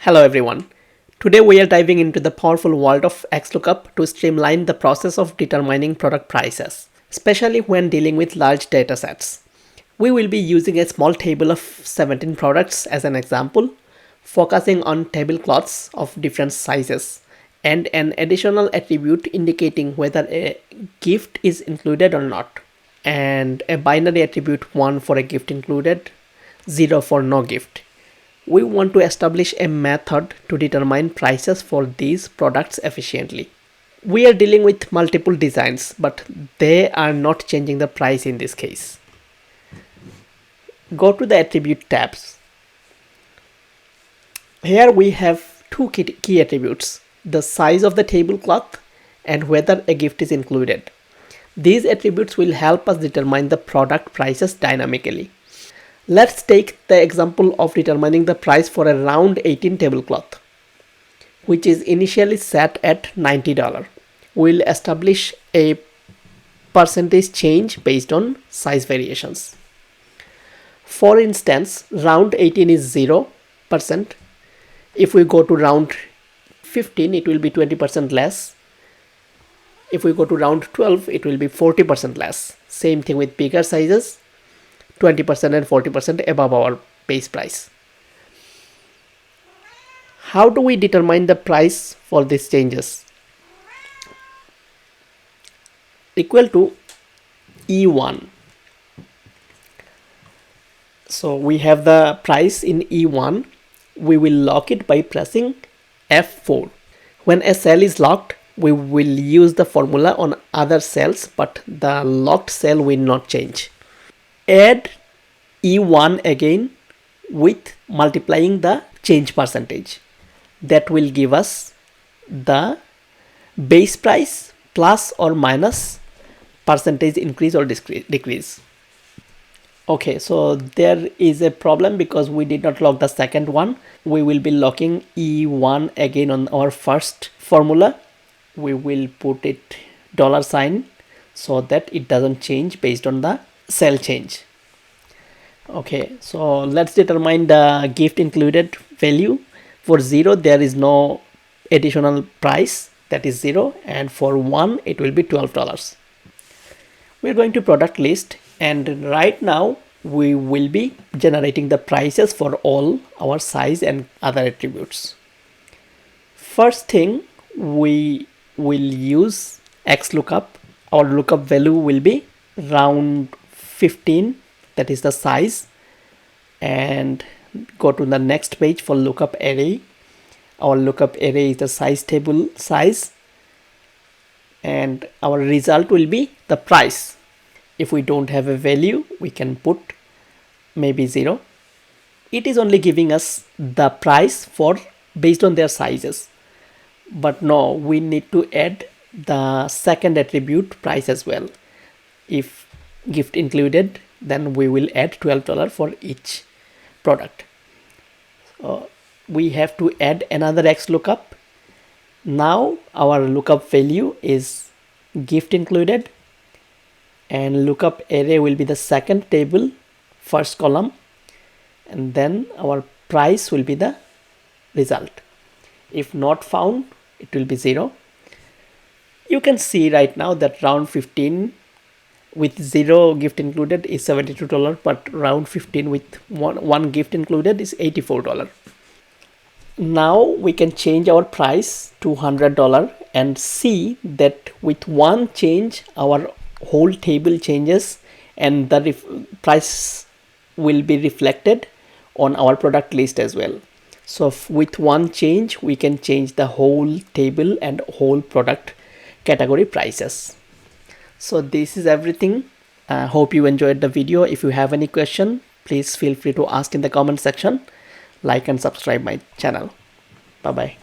Hello everyone. Today we are diving into the powerful world of XLOOKUP to streamline the process of determining product prices, especially when dealing with large datasets. We will be using a small table of 17 products as an example, focusing on tablecloths of different sizes and an additional attribute indicating whether a gift is included or not, and a binary attribute 1 for a gift included, 0 for no gift. We want to establish a method to determine prices for these products efficiently. We are dealing with multiple designs, but they are not changing the price in this case. Go to the attribute tabs. Here we have two key attributes, the size of the tablecloth and whether a gift is included. These attributes will help us determine the product prices dynamically. Let's take the example of determining the price for a round 18 tablecloth, which is initially set at $90. We'll establish a percentage change based on size variations. For instance, round 18 is 0%. If we go to round 15, it will be 20% less. If we go to round 12, it will be 40% less. Same thing with bigger sizes, 20% and 40% above our base price. How do we determine the price for these changes? Equal to E1. So we have the price in E1. We will lock it by pressing F4. When a cell is locked, we will use the formula on other cells, but the locked cell will not change. Add E1 again with multiplying the change percentage. That will give us the base price plus or minus percentage increase or decrease. Okay, so there is a problem because we did not lock the second one. We will be locking E1 again on our first formula. We will put it $sign so that it doesn't change based on the cell change. Okay, so let's determine the gift included value. For 0, there is no additional price, that is 0, and for 1 it will be $12. We're going to product list, and right now we will be generating the prices for all our size and other attributes. First thing, we will use XLOOKUP. Our lookup value will be round 15, that is the size, and go to the next page for lookup array. Our lookup array is the size table size, and our result will be the price. If we don't have a value, we can put maybe 0. It is only giving us the price for based on their sizes, but no, we need to add the second attribute price as well. If gift included, then we will add $12 for each product. We have to add another XLOOKUP. Now our lookup value is gift included, and lookup array will be the second table, first column, and then our price will be the result. If not found, it will be 0. You can see right now that round 15 with 0 gift included is $72, but round 15 with one gift included is $84. Now we can change our price to $100 and see that with one change our whole table changes, and the price will be reflected on our product list as well. So with one change we can change the whole table and whole product category prices. So this is everything. Hope you enjoyed the video. If you have any question, please feel free to ask in the comment section. Like and subscribe my channel. Bye bye.